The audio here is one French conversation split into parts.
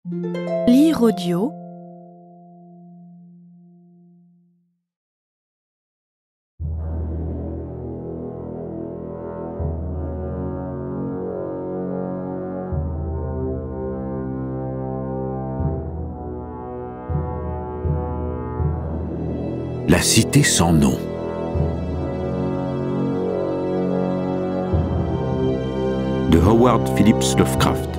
Lire audio. La cité sans nom. De Howard Phillips Lovecraft.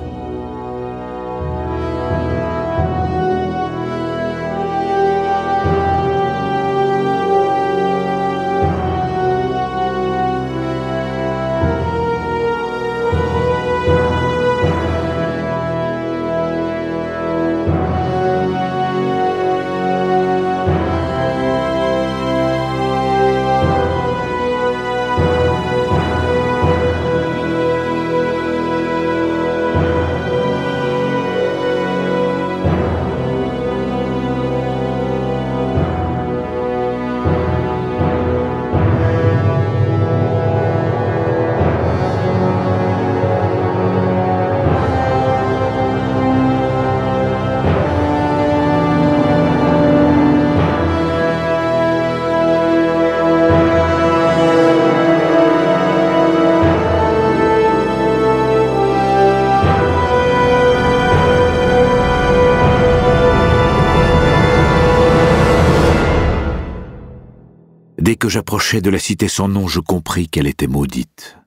Dès que j'approchais de la cité sans nom, je compris qu'elle était maudite.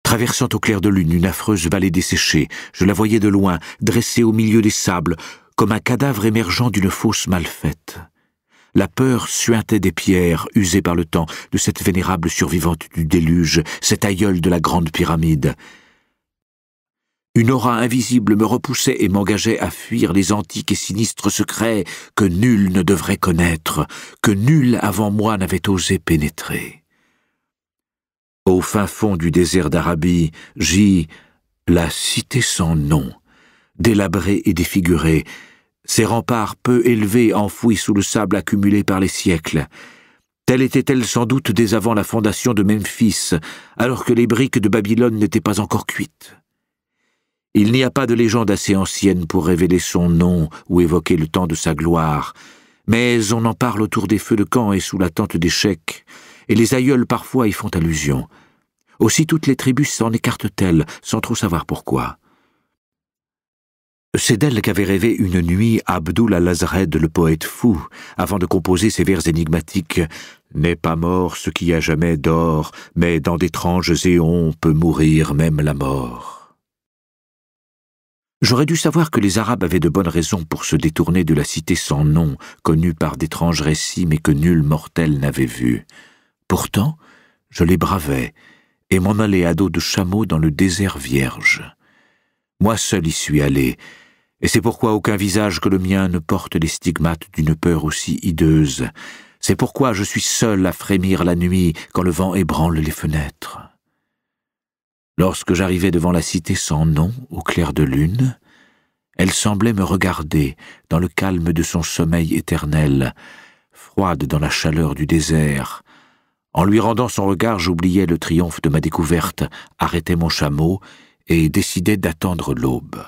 Traversant au clair de lune une affreuse vallée desséchée, je la voyais de loin, dressée au milieu des sables, comme un cadavre émergeant d'une fosse mal faite. La peur suintait des pierres, usées par le temps, de cette vénérable survivante du déluge, cette aïeule de la grande pyramide. Une aura invisible me repoussait et m'engageait à fuir les antiques et sinistres secrets que nul ne devrait connaître, que nul avant moi n'avait osé pénétrer. Au fin fond du désert d'Arabie gît la cité sans nom, délabrée et défigurée, ses remparts peu élevés enfouis sous le sable accumulé par les siècles. Telle était-elle sans doute dès avant la fondation de Memphis, alors que les briques de Babylone n'étaient pas encore cuites. Il n'y a pas de légende assez ancienne pour révéler son nom ou évoquer le temps de sa gloire, mais on en parle autour des feux de camp et sous la tente d'échecs, et les aïeuls parfois y font allusion. Aussi toutes les tribus s'en écartent-elles, sans trop savoir pourquoi. C'est d'elle qu'avait rêvé une nuit Abdul al-Azred, le poète fou, avant de composer ces vers énigmatiques « N'est pas mort ce qui a jamais d'or, mais dans d'étranges éons peut mourir même la mort. » J'aurais dû savoir que les Arabes avaient de bonnes raisons pour se détourner de la cité sans nom, connue par d'étranges récits mais que nul mortel n'avait vue. Pourtant, je les bravais et m'en allais à dos de chameau dans le désert vierge. Moi seul y suis allé, et c'est pourquoi aucun visage que le mien ne porte les stigmates d'une peur aussi hideuse. C'est pourquoi je suis seul à frémir la nuit quand le vent ébranle les fenêtres. Lorsque j'arrivai devant la cité sans nom, au clair de lune, elle semblait me regarder dans le calme de son sommeil éternel, froide dans la chaleur du désert. En lui rendant son regard, j'oubliais le triomphe de ma découverte, arrêtais mon chameau et décidai d'attendre l'aube.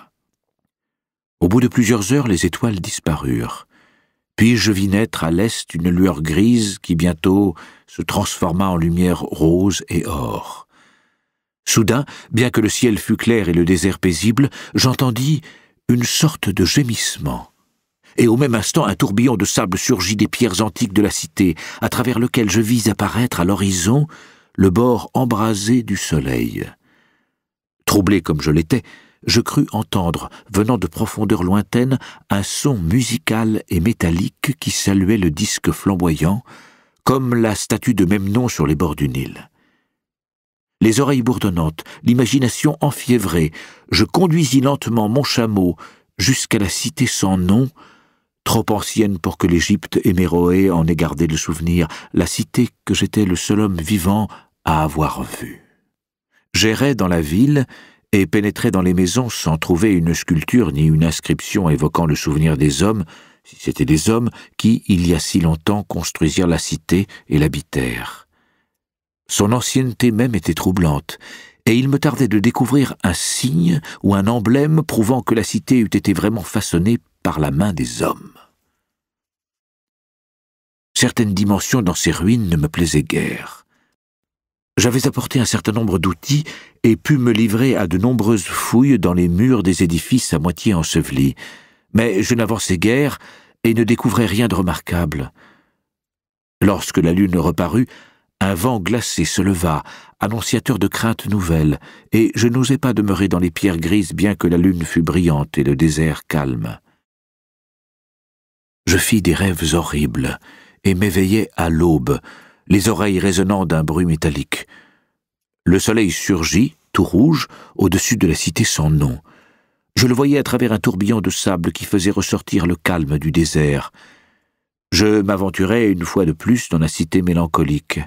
Au bout de plusieurs heures, les étoiles disparurent. Puis je vis naître à l'est une lueur grise qui bientôt se transforma en lumière rose et or. Soudain, bien que le ciel fût clair et le désert paisible, j'entendis une sorte de gémissement. Et au même instant, un tourbillon de sable surgit des pierres antiques de la cité, à travers lequel je vis apparaître à l'horizon le bord embrasé du soleil. Troublé comme je l'étais, je crus entendre, venant de profondeurs lointaines, un son musical et métallique qui saluait le disque flamboyant, comme la statue de Memnon sur les bords du Nil. Les oreilles bourdonnantes, l'imagination enfiévrée, je conduisis lentement mon chameau jusqu'à la cité sans nom, trop ancienne pour que l'Égypte et Méroé en aient gardé le souvenir, la cité que j'étais le seul homme vivant à avoir vue. J'errais dans la ville et pénétrais dans les maisons sans trouver une sculpture ni une inscription évoquant le souvenir des hommes, si c'étaient des hommes qui, il y a si longtemps, construisirent la cité et l'habitèrent. Son ancienneté même était troublante, et il me tardait de découvrir un signe ou un emblème prouvant que la cité eût été vraiment façonnée par la main des hommes. Certaines dimensions dans ces ruines ne me plaisaient guère. J'avais apporté un certain nombre d'outils et pu me livrer à de nombreuses fouilles dans les murs des édifices à moitié ensevelis, mais je n'avançais guère et ne découvrais rien de remarquable. Lorsque la lune reparut, un vent glacé se leva, annonciateur de craintes nouvelles, et je n'osais pas demeurer dans les pierres grises bien que la lune fût brillante et le désert calme. Je fis des rêves horribles et m'éveillai à l'aube, les oreilles résonnant d'un bruit métallique. Le soleil surgit, tout rouge, au-dessus de la cité sans nom. Je le voyais à travers un tourbillon de sable qui faisait ressortir le calme du désert. Je m'aventurai une fois de plus dans la cité mélancolique.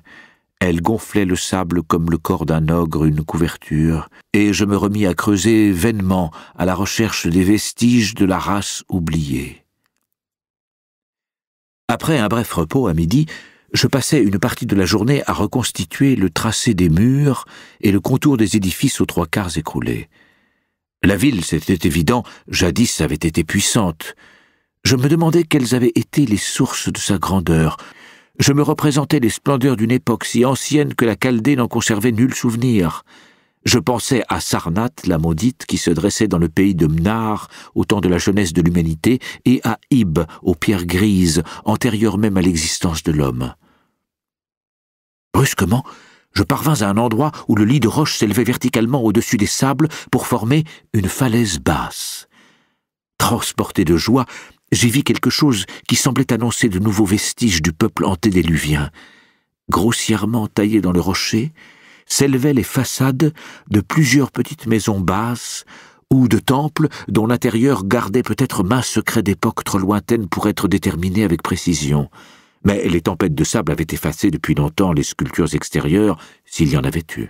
Elle gonflait le sable comme le corps d'un ogre une couverture, et je me remis à creuser vainement à la recherche des vestiges de la race oubliée. Après un bref repos à midi, je passai une partie de la journée à reconstituer le tracé des murs et le contour des édifices aux trois quarts écroulés. La ville, c'était évident, jadis avait été puissante. Je me demandais quelles avaient été les sources de sa grandeur. Je me représentais les splendeurs d'une époque si ancienne que la Chaldée n'en conservait nul souvenir. Je pensais à Sarnath, la maudite, qui se dressait dans le pays de Mnar, au temps de la jeunesse de l'humanité, et à Ib, aux pierres grises, antérieures même à l'existence de l'homme. Brusquement, je parvins à un endroit où le lit de roche s'élevait verticalement au-dessus des sables pour former une falaise basse. Transporté de joie, j'y vis quelque chose qui semblait annoncer de nouveaux vestiges du peuple antédéluvien. Grossièrement taillées dans le rocher, s'élevaient les façades de plusieurs petites maisons basses ou de temples dont l'intérieur gardait peut-être maint secret d'époques trop lointaines pour être déterminé avec précision. Mais les tempêtes de sable avaient effacé depuis longtemps les sculptures extérieures, s'il y en avait eu.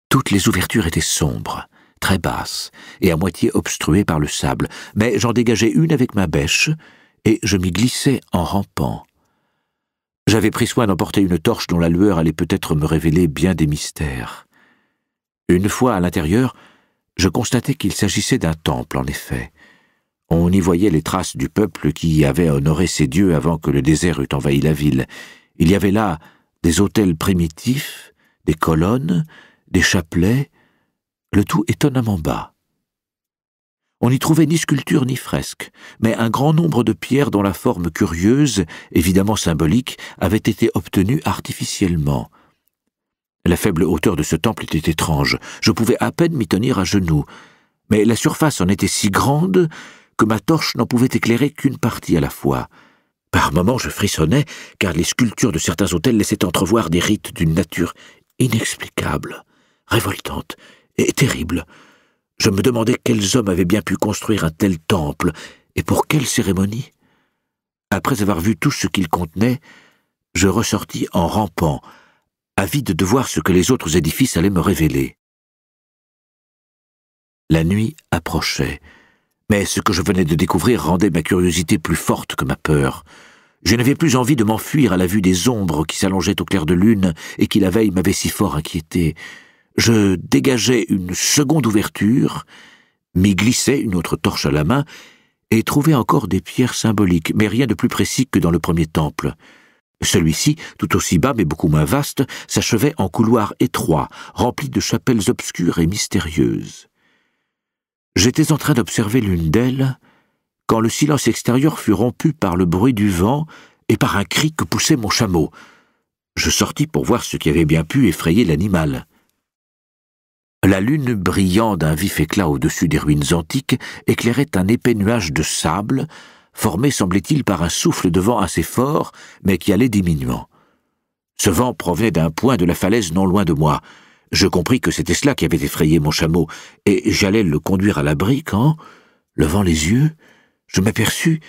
Toutes les ouvertures étaient sombres, très basses et à moitié obstruées par le sable, mais j'en dégageai une avec ma bêche et je m'y glissai en rampant. J'avais pris soin d'emporter une torche dont la lueur allait peut-être me révéler bien des mystères. Une fois à l'intérieur, je constatai qu'il s'agissait d'un temple, en effet. On y voyait les traces du peuple qui avait honoré ses dieux avant que le désert eût envahi la ville. Il y avait là des autels primitifs, des colonnes, des chapelets, le tout étonnamment bas. On n'y trouvait ni sculpture ni fresque, mais un grand nombre de pierres dont la forme curieuse, évidemment symbolique, avait été obtenue artificiellement. La faible hauteur de ce temple était étrange. Je pouvais à peine m'y tenir à genoux, mais la surface en était si grande que ma torche n'en pouvait éclairer qu'une partie à la fois. Par moments, je frissonnais, car les sculptures de certains autels laissaient entrevoir des rites d'une nature inexplicable, révoltante et terrible. Je me demandais quels hommes avaient bien pu construire un tel temple, et pour quelle cérémonie. Après avoir vu tout ce qu'il contenait, je ressortis en rampant, avide de voir ce que les autres édifices allaient me révéler. La nuit approchait, mais ce que je venais de découvrir rendait ma curiosité plus forte que ma peur. Je n'avais plus envie de m'enfuir à la vue des ombres qui s'allongeaient au clair de lune et qui la veille m'avaient si fort inquiété. Je dégageai une seconde ouverture, m'y glissai une autre torche à la main, et trouvai encore des pierres symboliques, mais rien de plus précis que dans le premier temple. Celui-ci, tout aussi bas mais beaucoup moins vaste, s'achevait en couloirs étroits, remplis de chapelles obscures et mystérieuses. J'étais en train d'observer l'une d'elles, quand le silence extérieur fut rompu par le bruit du vent et par un cri que poussait mon chameau. Je sortis pour voir ce qui avait bien pu effrayer l'animal. La lune, brillant d'un vif éclat au-dessus des ruines antiques, éclairait un épais nuage de sable, formé, semblait-il, par un souffle de vent assez fort, mais qui allait diminuant. Ce vent provenait d'un point de la falaise non loin de moi. Je compris que c'était cela qui avait effrayé mon chameau, et j'allais le conduire à l'abri quand, levant les yeux, je m'aperçus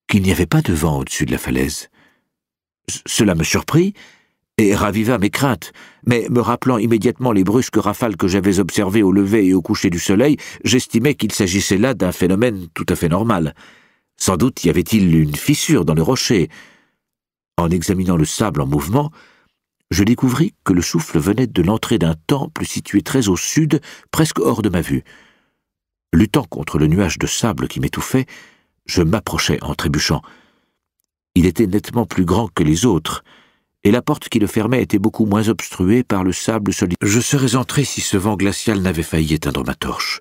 qu'il n'y avait pas de vent au-dessus de la falaise. Cela me surprit, et raviva mes craintes, mais me rappelant immédiatement les brusques rafales que j'avais observées au lever et au coucher du soleil, j'estimai qu'il s'agissait là d'un phénomène tout à fait normal. Sans doute y avait-il une fissure dans le rocher. En examinant le sable en mouvement, Je découvris que le souffle venait de l'entrée d'un temple situé très au sud, presque hors de ma vue. Luttant contre le nuage de sable qui m'étouffait, je m'approchai en trébuchant. Il était nettement plus grand que les autres, et la porte qui le fermait était beaucoup moins obstruée par le sable solide. Je serais entré si ce vent glacial n'avait failli éteindre ma torche.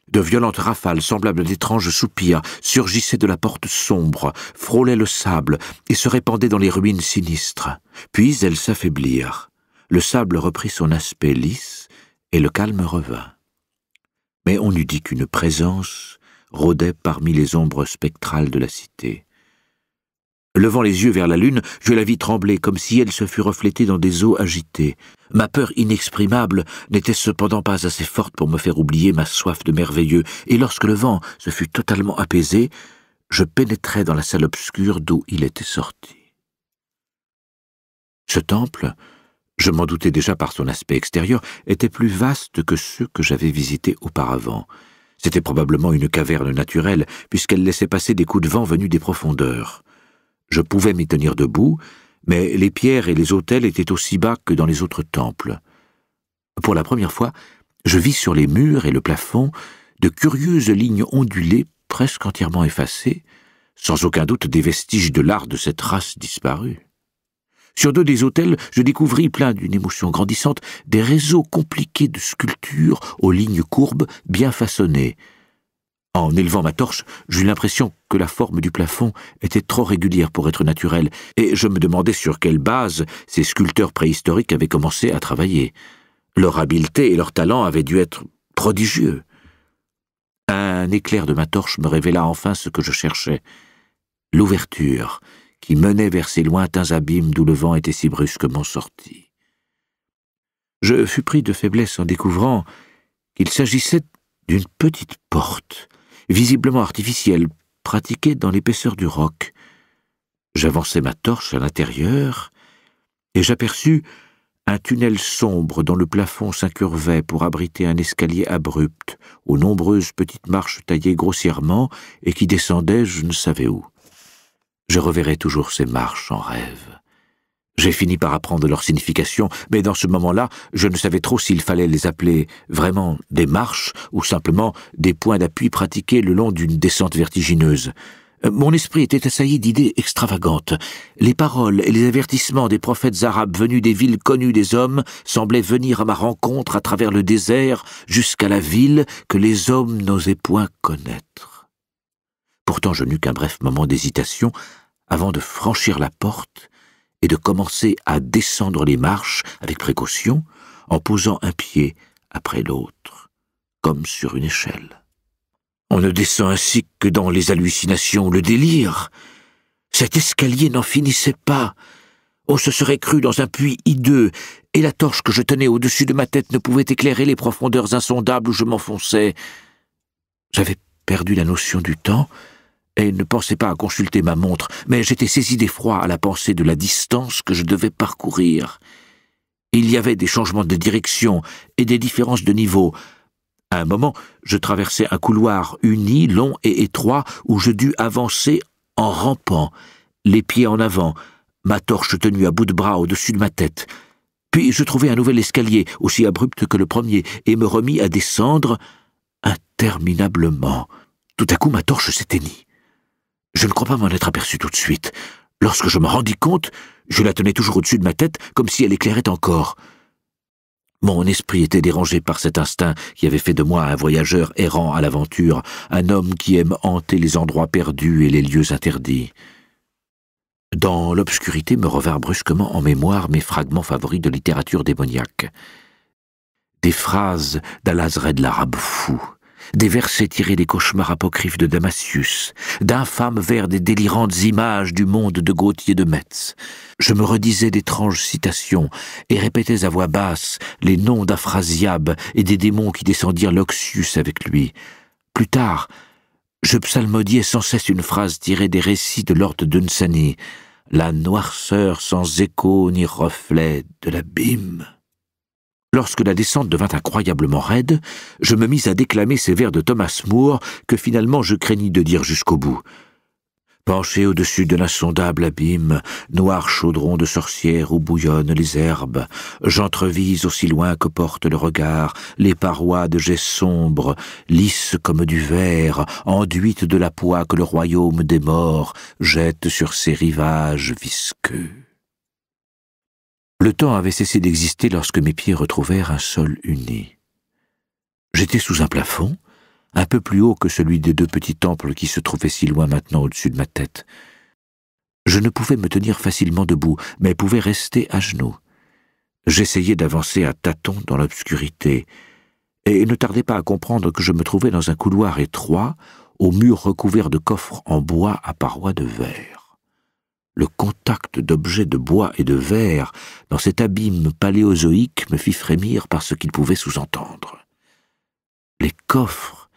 De violentes rafales, semblables d'étranges soupirs, surgissaient de la porte sombre, frôlaient le sable et se répandaient dans les ruines sinistres. Puis elles s'affaiblirent. Le sable reprit son aspect lisse et le calme revint. Mais on eût dit qu'une présence rôdait parmi les ombres spectrales de la cité. Levant les yeux vers la lune, je la vis trembler comme si elle se fût reflétée dans des eaux agitées. Ma peur inexprimable n'était cependant pas assez forte pour me faire oublier ma soif de merveilleux, et lorsque le vent se fut totalement apaisé, je pénétrai dans la salle obscure d'où il était sorti. Ce temple, je m'en doutais déjà par son aspect extérieur, était plus vaste que ceux que j'avais visités auparavant. C'était probablement une caverne naturelle, puisqu'elle laissait passer des coups de vent venus des profondeurs. Je pouvais m'y tenir debout, mais les pierres et les autels étaient aussi bas que dans les autres temples. Pour la première fois, je vis sur les murs et le plafond de curieuses lignes ondulées presque entièrement effacées, sans aucun doute des vestiges de l'art de cette race disparue. Sur deux des autels, je découvris, plein d'une émotion grandissante, des réseaux compliqués de sculptures aux lignes courbes bien façonnées. En élevant ma torche, j'eus l'impression que la forme du plafond était trop régulière pour être naturelle, et je me demandais sur quelle base ces sculpteurs préhistoriques avaient commencé à travailler. Leur habileté et leur talent avaient dû être prodigieux. Un éclair de ma torche me révéla enfin ce que je cherchais, l'ouverture qui menait vers ces lointains abîmes d'où le vent était si brusquement sorti. Je fus pris de faiblesse en découvrant qu'il s'agissait d'une petite porte, visiblement artificielle, pratiquée dans l'épaisseur du roc. J'avançai ma torche à l'intérieur, et j'aperçus un tunnel sombre dont le plafond s'incurvait pour abriter un escalier abrupt, aux nombreuses petites marches taillées grossièrement et qui descendaient je ne savais où. Je reverrai toujours ces marches en rêve. J'ai fini par apprendre leur signification, mais dans ce moment-là, je ne savais trop s'il fallait les appeler vraiment des marches ou simplement des points d'appui pratiqués le long d'une descente vertigineuse. Mon esprit était assailli d'idées extravagantes. Les paroles et les avertissements des prophètes arabes venus des villes connues des hommes semblaient venir à ma rencontre à travers le désert jusqu'à la ville que les hommes n'osaient point connaître. Pourtant, je n'eus qu'un bref moment d'hésitation avant de franchir la porte et de commencer à descendre les marches avec précaution, en posant un pied après l'autre, comme sur une échelle. On ne descend ainsi que dans les hallucinations ou le délire. Cet escalier n'en finissait pas. On se serait cru dans un puits hideux, et la torche que je tenais au-dessus de ma tête ne pouvait éclairer les profondeurs insondables où je m'enfonçais. J'avais perdu la notion du temps, et ne pensais pas à consulter ma montre, mais j'étais saisi d'effroi à la pensée de la distance que je devais parcourir. Il y avait des changements de direction et des différences de niveau. À un moment, je traversais un couloir uni, long et étroit, où je dus avancer en rampant, les pieds en avant, ma torche tenue à bout de bras au-dessus de ma tête. Puis je trouvai un nouvel escalier, aussi abrupt que le premier, et me remis à descendre interminablement. Tout à coup, ma torche s'éteignit. Je ne crois pas m'en être aperçu tout de suite. Lorsque je me rendis compte, je la tenais toujours au-dessus de ma tête, comme si elle éclairait encore. Mon esprit était dérangé par cet instinct qui avait fait de moi un voyageur errant à l'aventure, un homme qui aime hanter les endroits perdus et les lieux interdits. Dans l'obscurité me revinrent brusquement en mémoire mes fragments favoris de littérature démoniaque. Des phrases d'Al-Azred l'arabe fou, des versets tirés des cauchemars apocryphes de Damasius, d'infâmes vers des délirantes images du monde de Gautier de Metz. Je me redisais d'étranges citations et répétais à voix basse les noms d'Aphrasiab et des démons qui descendirent l'Oxus avec lui. Plus tard, je psalmodiais sans cesse une phrase tirée des récits de Lord Dunsany, « La noirceur sans écho ni reflet de l'abîme ». Lorsque la descente devint incroyablement raide, je me mis à déclamer ces vers de Thomas Moore que finalement je craignis de dire jusqu'au bout. Penché au-dessus de l'insondable abîme, noir chaudron de sorcière où bouillonnent les herbes, j'entrevise aussi loin que porte le regard les parois de jais sombres, lisses comme du verre, enduites de la poix que le royaume des morts jette sur ses rivages visqueux. Le temps avait cessé d'exister lorsque mes pieds retrouvèrent un sol uni. J'étais sous un plafond, un peu plus haut que celui des 2 petits temples qui se trouvaient si loin maintenant au-dessus de ma tête. Je ne pouvais me tenir facilement debout, mais pouvais rester à genoux. J'essayais d'avancer à tâtons dans l'obscurité, et ne tardais pas à comprendre que je me trouvais dans un couloir étroit, aux murs recouverts de coffres en bois à parois de verre. Le contact d'objets de bois et de verre dans cet abîme paléozoïque me fit frémir par ce qu'il pouvait sous-entendre. Les coffres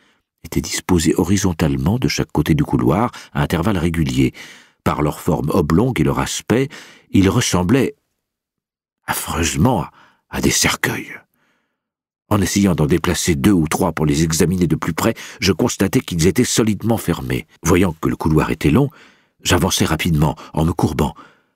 étaient disposés horizontalement de chaque côté du couloir à intervalles réguliers. Par leur forme oblongue et leur aspect, ils ressemblaient affreusement à des cercueils. En essayant d'en déplacer 2 ou 3 pour les examiner de plus près, je constatai qu'ils étaient solidement fermés. Voyant que le couloir était long, j'avançai rapidement, en me courbant.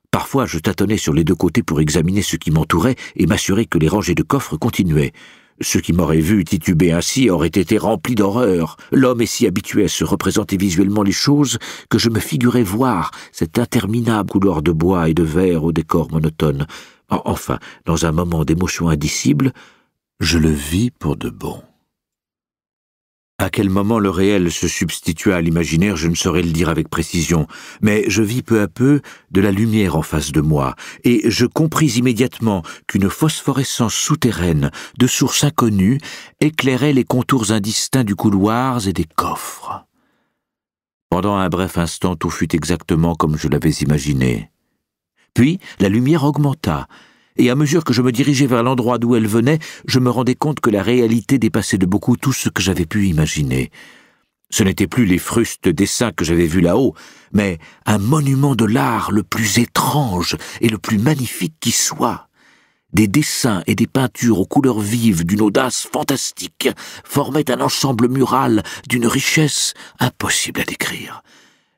Parfois, je tâtonnais sur les 2 côtés pour examiner ce qui m'entourait et m'assurer que les rangées de coffres continuaient. Ceux qui m'auraient vu tituber ainsi auraient été remplis d'horreur. L'homme est si habitué à se représenter visuellement les choses que je me figurais voir cet interminable couloir de bois et de verre au décor monotone. Enfin, dans un moment d'émotion indicible, je le vis pour de bon. À quel moment le réel se substitua à l'imaginaire, je ne saurais le dire avec précision, mais je vis peu à peu de la lumière en face de moi, et je compris immédiatement qu'une phosphorescence souterraine, de source inconnue, éclairait les contours indistincts du couloir et des coffres. Pendant un bref instant, tout fut exactement comme je l'avais imaginé. Puis, la lumière augmenta, et à mesure que je me dirigeais vers l'endroit d'où elle venait, je me rendais compte que la réalité dépassait de beaucoup tout ce que j'avais pu imaginer. Ce n'étaient plus les frustes dessins que j'avais vus là-haut, mais un monument de l'art le plus étrange et le plus magnifique qui soit. Des dessins et des peintures aux couleurs vives d'une audace fantastique formaient un ensemble mural d'une richesse impossible à décrire.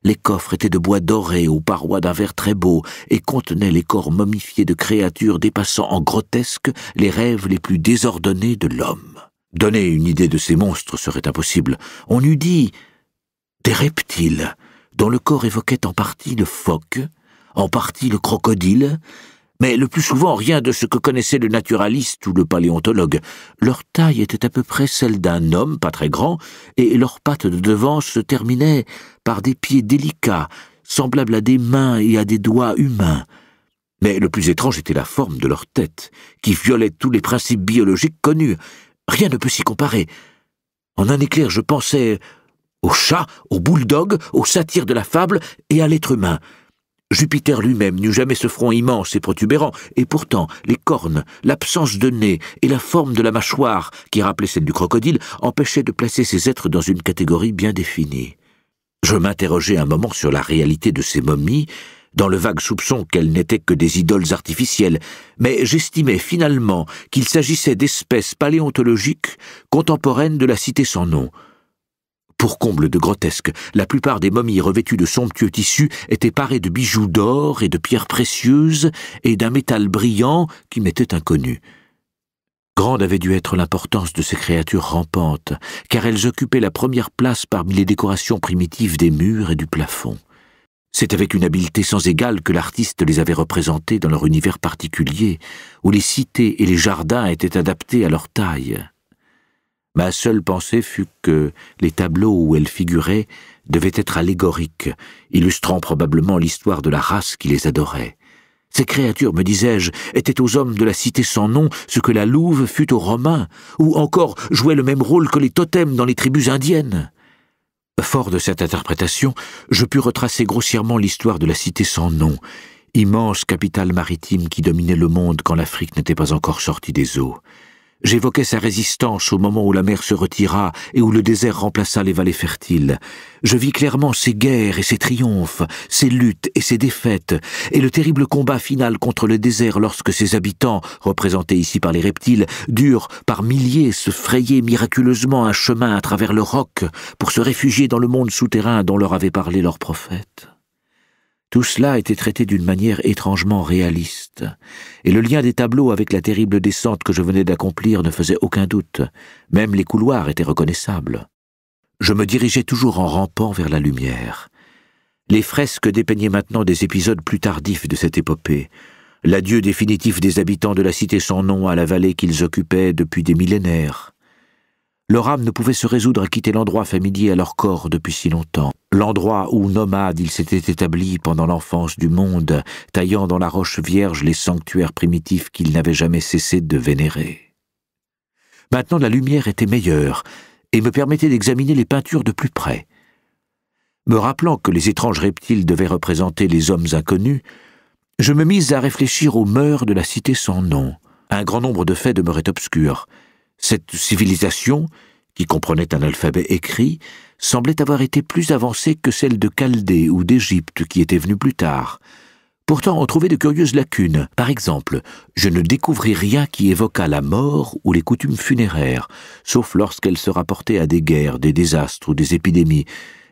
Les coffres étaient de bois doré aux parois d'un verre très beau et contenaient les corps momifiés de créatures dépassant en grotesque les rêves les plus désordonnés de l'homme. Donner une idée de ces monstres serait impossible. On eût dit des reptiles, dont le corps évoquait en partie le phoque, en partie le crocodile, mais le plus souvent rien de ce que connaissait le naturaliste ou le paléontologue. Leur taille était à peu près celle d'un homme, pas très grand, et leurs pattes de devant se terminaient par des pieds délicats, semblables à des mains et à des doigts humains. Mais le plus étrange était la forme de leur tête, qui violait tous les principes biologiques connus. Rien ne peut s'y comparer. En un éclair, je pensais au chat, au bulldog, au satyre de la fable et à l'être humain. Jupiter lui-même n'eut jamais ce front immense et protubérant, et pourtant les cornes, l'absence de nez et la forme de la mâchoire, qui rappelait celle du crocodile, empêchaient de placer ces êtres dans une catégorie bien définie. Je m'interrogeai un moment sur la réalité de ces momies, dans le vague soupçon qu'elles n'étaient que des idoles artificielles, mais j'estimais finalement qu'il s'agissait d'espèces paléontologiques contemporaines de la cité sans nom. Pour comble de grotesque, la plupart des momies revêtues de somptueux tissus étaient parées de bijoux d'or et de pierres précieuses et d'un métal brillant qui m'était inconnu. Grande avait dû être l'importance de ces créatures rampantes, car elles occupaient la première place parmi les décorations primitives des murs et du plafond. C'est avec une habileté sans égale que l'artiste les avait représentées dans leur univers particulier, où les cités et les jardins étaient adaptés à leur taille. Ma seule pensée fut que les tableaux où elles figuraient devaient être allégoriques, illustrant probablement l'histoire de la race qui les adorait. Ces créatures, me disais-je, étaient aux hommes de la cité sans nom ce que la louve fut aux Romains, ou encore jouaient le même rôle que les totems dans les tribus indiennes. Fort de cette interprétation, je pus retracer grossièrement l'histoire de la cité sans nom, immense capitale maritime qui dominait le monde quand l'Afrique n'était pas encore sortie des eaux. J'évoquais sa résistance au moment où la mer se retira et où le désert remplaça les vallées fertiles. Je vis clairement ses guerres et ses triomphes, ses luttes et ses défaites, et le terrible combat final contre le désert lorsque ses habitants, représentés ici par les reptiles, durent par milliers se frayer miraculeusement un chemin à travers le roc pour se réfugier dans le monde souterrain dont leur avait parlé leur prophète. Tout cela était traité d'une manière étrangement réaliste, et le lien des tableaux avec la terrible descente que je venais d'accomplir ne faisait aucun doute. Même les couloirs étaient reconnaissables. Je me dirigeais toujours en rampant vers la lumière. Les fresques dépeignaient maintenant des épisodes plus tardifs de cette épopée. L'adieu définitif des habitants de la cité sans nom à la vallée qu'ils occupaient depuis des millénaires. Leur âme ne pouvait se résoudre à quitter l'endroit familier à leur corps depuis si longtemps, l'endroit où, nomades, ils s'étaient établis pendant l'enfance du monde, taillant dans la roche vierge les sanctuaires primitifs qu'ils n'avaient jamais cessé de vénérer. Maintenant la lumière était meilleure et me permettait d'examiner les peintures de plus près. Me rappelant que les étranges reptiles devaient représenter les hommes inconnus, je me mis à réfléchir aux mœurs de la cité sans nom. Un grand nombre de faits demeuraient obscurs. Cette civilisation, qui comprenait un alphabet écrit, semblait avoir été plus avancée que celle de Chaldée ou d'Égypte qui était venue plus tard. Pourtant, on trouvait de curieuses lacunes. Par exemple, je ne découvris rien qui évoquât la mort ou les coutumes funéraires, sauf lorsqu'elles se rapportaient à des guerres, des désastres ou des épidémies,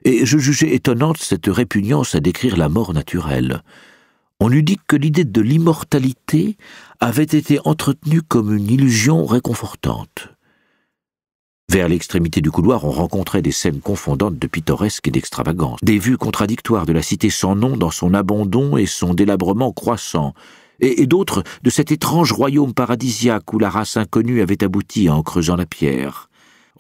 et je jugeais étonnante cette répugnance à décrire la mort naturelle. On eût dit que l'idée de l'immortalité avait été entretenue comme une illusion réconfortante. Vers l'extrémité du couloir, on rencontrait des scènes confondantes de pittoresque et d'extravagance, des vues contradictoires de la cité sans nom dans son abandon et son délabrement croissant, et d'autres de cet étrange royaume paradisiaque où la race inconnue avait abouti en creusant la pierre.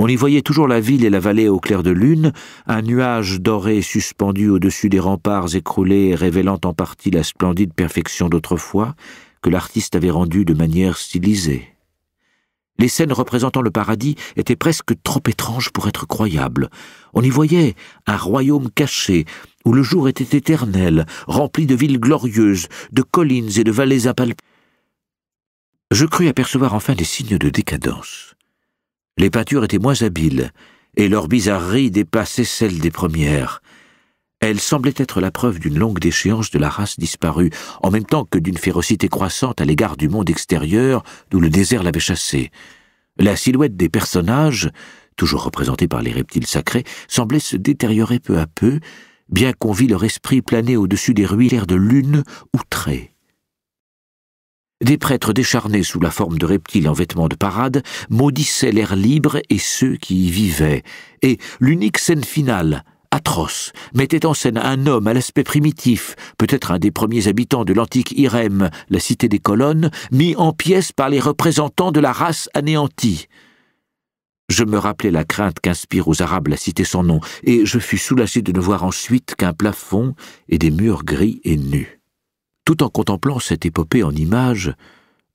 On y voyait toujours la ville et la vallée au clair de lune, un nuage doré suspendu au-dessus des remparts écroulés révélant en partie la splendide perfection d'autrefois que l'artiste avait rendue de manière stylisée. Les scènes représentant le paradis étaient presque trop étranges pour être croyables. On y voyait un royaume caché, où le jour était éternel, rempli de villes glorieuses, de collines et de vallées impalpables. Je crus apercevoir enfin des signes de décadence. Les peintures étaient moins habiles, et leur bizarrerie dépassait celle des premières. Elles semblaient être la preuve d'une longue déchéance de la race disparue, en même temps que d'une férocité croissante à l'égard du monde extérieur d'où le désert l'avait chassé. La silhouette des personnages, toujours représentés par les reptiles sacrés, semblait se détériorer peu à peu, bien qu'on vît leur esprit planer au-dessus des ruines de lune outrées. Des prêtres décharnés sous la forme de reptiles en vêtements de parade maudissaient l'air libre et ceux qui y vivaient, et l'unique scène finale, atroce, mettait en scène un homme à l'aspect primitif, peut-être un des premiers habitants de l'antique Irem, la cité des colonnes, mis en pièces par les représentants de la race anéantie. Je me rappelais la crainte qu'inspire aux Arabes la cité sans nom, et je fus soulagé de ne voir ensuite qu'un plafond et des murs gris et nus. Tout en contemplant cette épopée en images,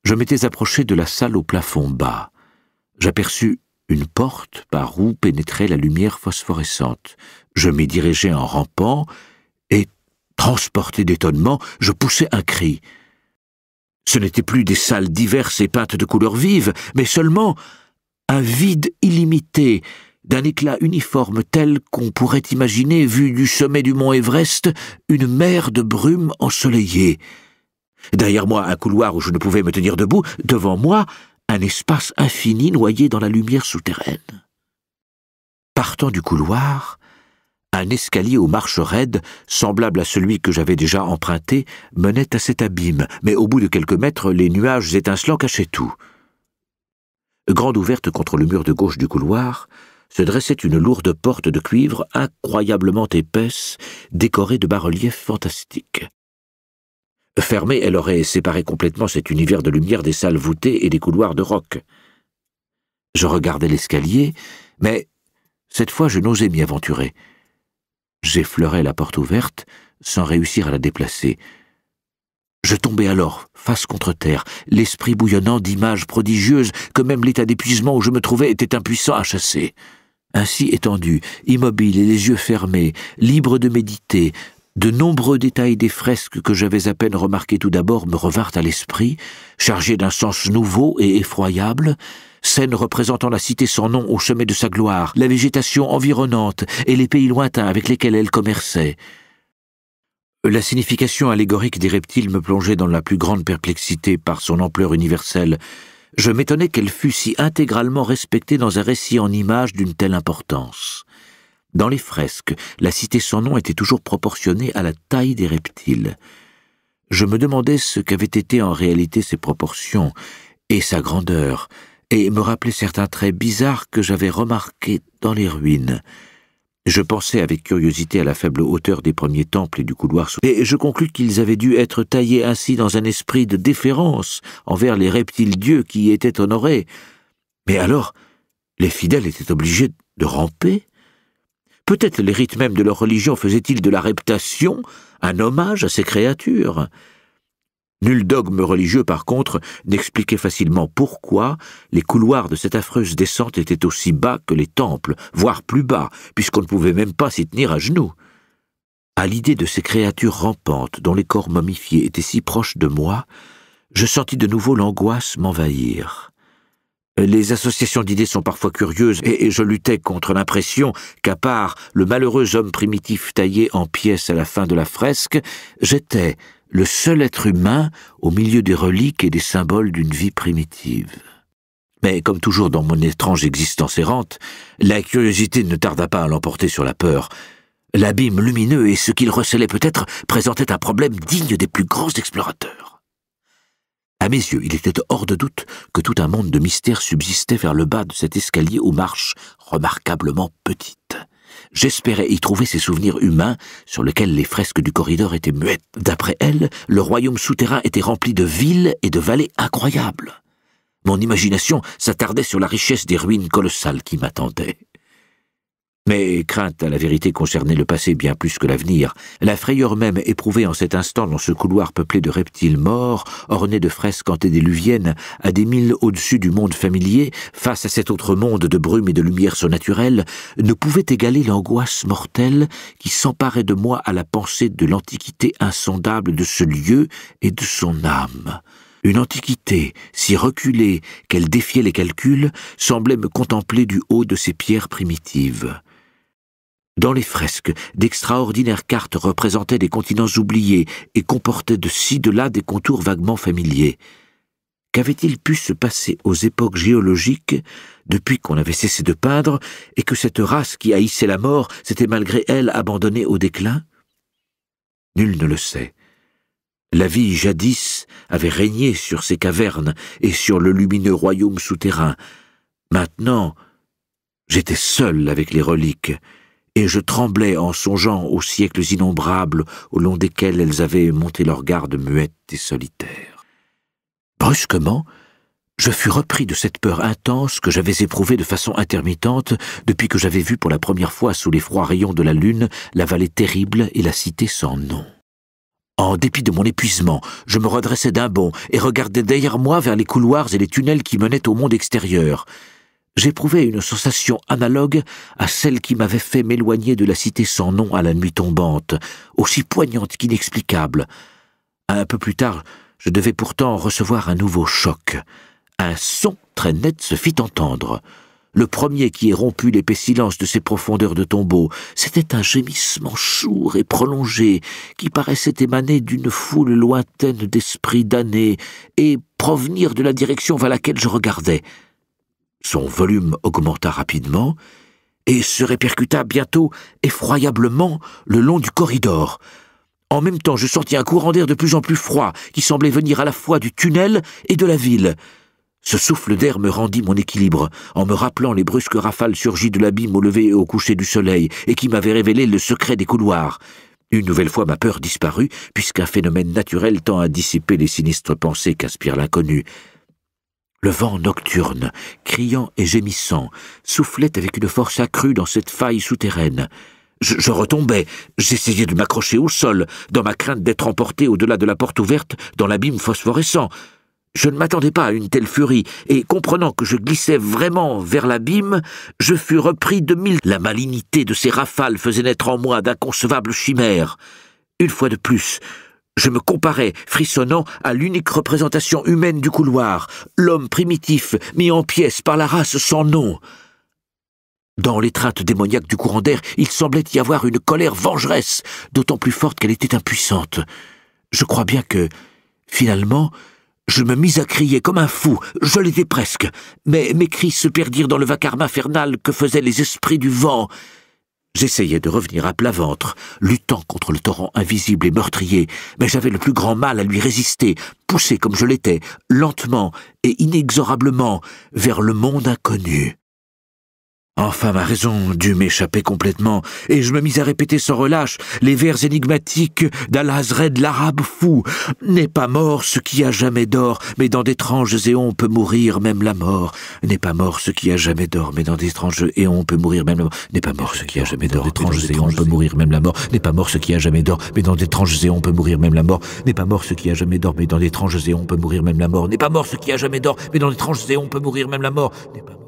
je m'étais approché de la salle au plafond bas. J'aperçus une porte par où pénétrait la lumière phosphorescente. Je m'y dirigeai en rampant, et, transporté d'étonnement, je poussai un cri. Ce n'étaient plus des salles diverses et peintes de couleurs vives, mais seulement un vide illimité, d'un éclat uniforme tel qu'on pourrait imaginer, vu du sommet du mont Everest, une mer de brume ensoleillée. Derrière moi, un couloir où je ne pouvais me tenir debout, devant moi, un espace infini noyé dans la lumière souterraine. Partant du couloir, un escalier aux marches raides, semblable à celui que j'avais déjà emprunté, menait à cet abîme, mais au bout de quelques mètres, les nuages étincelants cachaient tout. Grande ouverte contre le mur de gauche du couloir, se dressait une lourde porte de cuivre incroyablement épaisse, décorée de bas-reliefs fantastiques. Fermée, elle aurait séparé complètement cet univers de lumière des salles voûtées et des couloirs de roc. Je regardais l'escalier, mais cette fois je n'osais m'y aventurer. J'effleurai la porte ouverte, sans réussir à la déplacer. Je tombai alors, face contre terre, l'esprit bouillonnant d'images prodigieuses que même l'état d'épuisement où je me trouvais était impuissant à chasser. Ainsi étendu, immobile et les yeux fermés, libre de méditer, de nombreux détails des fresques que j'avais à peine remarqués tout d'abord me revinrent à l'esprit, chargés d'un sens nouveau et effroyable, scènes représentant la cité sans nom au sommet de sa gloire, la végétation environnante et les pays lointains avec lesquels elle commerçait. La signification allégorique des reptiles me plongeait dans la plus grande perplexité par son ampleur universelle. Je m'étonnais qu'elle fût si intégralement respectée dans un récit en images d'une telle importance. Dans les fresques, la cité sans nom était toujours proportionnée à la taille des reptiles. Je me demandais ce qu'avaient été en réalité ces proportions et sa grandeur, et me rappelais certains traits bizarres que j'avais remarqués dans les ruines. Je pensais avec curiosité à la faible hauteur des premiers temples et du couloir, et je conclus qu'ils avaient dû être taillés ainsi dans un esprit de déférence envers les reptiles-dieux qui y étaient honorés. Mais alors, les fidèles étaient obligés de ramper? Peut-être les rites même de leur religion faisaient-ils de la reptation un hommage à ces créatures? Nul dogme religieux, par contre, n'expliquait facilement pourquoi les couloirs de cette affreuse descente étaient aussi bas que les temples, voire plus bas, puisqu'on ne pouvait même pas s'y tenir à genoux. À l'idée de ces créatures rampantes dont les corps momifiés étaient si proches de moi, je sentis de nouveau l'angoisse m'envahir. Les associations d'idées sont parfois curieuses, et je luttais contre l'impression qu'à part le malheureux homme primitif taillé en pièces à la fin de la fresque, j'étais le seul être humain au milieu des reliques et des symboles d'une vie primitive. Mais comme toujours dans mon étrange existence errante, la curiosité ne tarda pas à l'emporter sur la peur. L'abîme lumineux et ce qu'il recelait peut-être présentaient un problème digne des plus grands explorateurs. À mes yeux, il était hors de doute que tout un monde de mystères subsistait vers le bas de cet escalier aux marches remarquablement petites. J'espérais y trouver ces souvenirs humains sur lesquels les fresques du corridor étaient muettes. D'après elles, le royaume souterrain était rempli de villes et de vallées incroyables. Mon imagination s'attardait sur la richesse des ruines colossales qui m'attendaient. Mes craintes, à la vérité, concernaient le passé bien plus que l'avenir. La frayeur même éprouvée en cet instant dans ce couloir peuplé de reptiles morts, orné de fresques antédiluviennes, à des milles au-dessus du monde familier, face à cet autre monde de brume et de lumière surnaturelle, ne pouvait égaler l'angoisse mortelle qui s'emparait de moi à la pensée de l'antiquité insondable de ce lieu et de son âme. Une antiquité si reculée qu'elle défiait les calculs semblait me contempler du haut de ces pierres primitives. Dans les fresques, d'extraordinaires cartes représentaient des continents oubliés et comportaient de ci de là des contours vaguement familiers. Qu'avait-il pu se passer aux époques géologiques depuis qu'on avait cessé de peindre et que cette race qui haïssait la mort s'était malgré elle abandonnée au déclin? Nul ne le sait. La vie jadis avait régné sur ces cavernes et sur le lumineux royaume souterrain. Maintenant, j'étais seul avec les reliques, et je tremblais en songeant aux siècles innombrables au long desquels elles avaient monté leur garde muette et solitaire. Brusquement, je fus repris de cette peur intense que j'avais éprouvée de façon intermittente depuis que j'avais vu pour la première fois sous les froids rayons de la lune la vallée terrible et la cité sans nom. En dépit de mon épuisement, je me redressai d'un bond et regardai derrière moi vers les couloirs et les tunnels qui menaient au monde extérieur. J'éprouvais une sensation analogue à celle qui m'avait fait m'éloigner de la cité sans nom à la nuit tombante, aussi poignante qu'inexplicable. Un peu plus tard, je devais pourtant recevoir un nouveau choc. Un son très net se fit entendre. Le premier qui ait rompu l'épais silence de ces profondeurs de tombeau, c'était un gémissement sourd et prolongé qui paraissait émaner d'une foule lointaine d'esprits damnés et provenir de la direction vers laquelle je regardais. Son volume augmenta rapidement et se répercuta bientôt effroyablement le long du corridor. En même temps, je sentis un courant d'air de plus en plus froid qui semblait venir à la fois du tunnel et de la ville. Ce souffle d'air me rendit mon équilibre, en me rappelant les brusques rafales surgies de l'abîme au lever et au coucher du soleil, et qui m'avaient révélé le secret des couloirs. Une nouvelle fois ma peur disparut, puisqu'un phénomène naturel tend à dissiper les sinistres pensées qu'inspire l'inconnu. Le vent nocturne, criant et gémissant, soufflait avec une force accrue dans cette faille souterraine. Je retombais, j'essayais de m'accrocher au sol, dans ma crainte d'être emporté au-delà de la porte ouverte dans l'abîme phosphorescent. Je ne m'attendais pas à une telle furie, et comprenant que je glissais vraiment vers l'abîme, je fus repris de mille. La malignité de ces rafales faisait naître en moi d'inconcevables chimères. Une fois de plus, je me comparais, frissonnant, à l'unique représentation humaine du couloir, l'homme primitif, mis en pièces par la race sans nom. Dans l'étreinte démoniaque du courant d'air, il semblait y avoir une colère vengeresse, d'autant plus forte qu'elle était impuissante. Je crois bien que, finalement, je me mis à crier comme un fou, je l'étais presque, mais mes cris se perdirent dans le vacarme infernal que faisaient les esprits du vent. J'essayais de revenir à plat ventre, luttant contre le torrent invisible et meurtrier, mais j'avais le plus grand mal à lui résister, poussé comme je l'étais, lentement et inexorablement, vers le monde inconnu. Enfin, ma raison dut m'échapper complètement, et je me mis à répéter sans relâche les vers énigmatiques d'Al-Hazred l'arabe fou. « N'est pas mort ce qui a jamais d'or, mais dans d'étranges éons peut mourir même la mort. N'est pas mort ce qui a jamais d'or, mais dans d'étranges éons peut mourir même la mort. N'est pas mort ce qui a jamais d'or, d'étranges éons peut mourir même la mort. N'est pas mort ce qui a jamais d'or, mais dans d'étranges éons peut mourir même la mort. N'est pas mort ce qui a jamais d'or, mais dans d'étranges éons peut mourir même la mort. N'est pas mort ce qui a jamais d'or, mais dans d'étranges éons peut mourir même la mort. N'est pas mort. »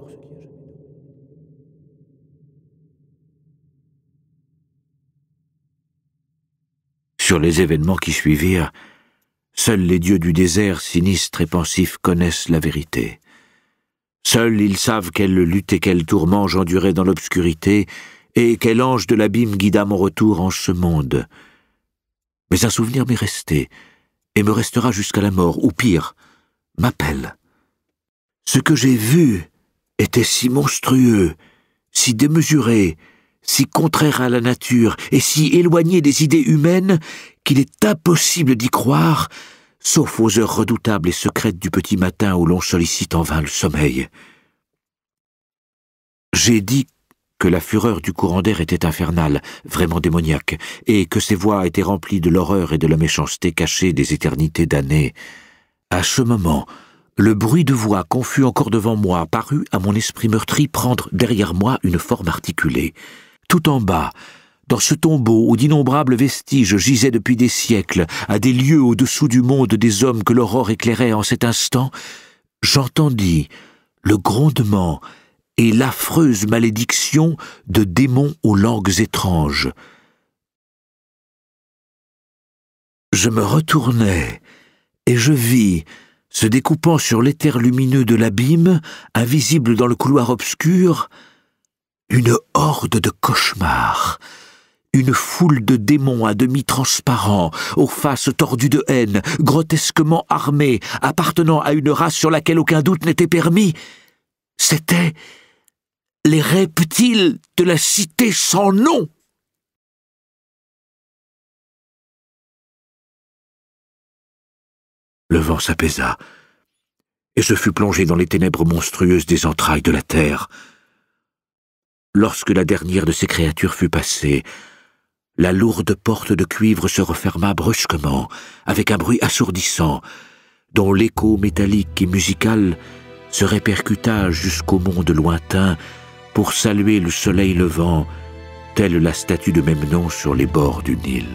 Sur les événements qui suivirent, seuls les dieux du désert sinistres et pensifs connaissent la vérité. Seuls ils savent quelle lutte et quel tourment j'endurais dans l'obscurité, et quel ange de l'abîme guida mon retour en ce monde. Mais un souvenir m'est resté, et me restera jusqu'à la mort, ou pire, m'appelle. Ce que j'ai vu était si monstrueux, si démesuré, si contraire à la nature et si éloigné des idées humaines qu'il est impossible d'y croire, sauf aux heures redoutables et secrètes du petit matin où l'on sollicite en vain le sommeil. J'ai dit que la fureur du courant d'air était infernale, vraiment démoniaque, et que ses voix étaient remplies de l'horreur et de la méchanceté cachée des éternités d'années. À ce moment, le bruit de voix confus encore devant moi parut à mon esprit meurtri prendre derrière moi une forme articulée. Tout en bas, dans ce tombeau où d'innombrables vestiges gisaient depuis des siècles, à des lieues au-dessous du monde des hommes que l'aurore éclairait en cet instant, j'entendis le grondement et l'affreuse malédiction de démons aux langues étranges. Je me retournai, et je vis, se découpant sur l'éther lumineux de l'abîme, invisible dans le couloir obscur, une horde de cauchemars, une foule de démons à demi transparents, aux faces tordues de haine, grotesquement armés, appartenant à une race sur laquelle aucun doute n'était permis. C'étaient les reptiles de la cité sans nom. Le vent s'apaisa, et je fus plongé dans les ténèbres monstrueuses des entrailles de la terre. Lorsque la dernière de ces créatures fut passée, la lourde porte de cuivre se referma brusquement, avec un bruit assourdissant, dont l'écho métallique et musical se répercuta jusqu'au monde lointain pour saluer le soleil levant, telle la statue de Memnon sur les bords du Nil.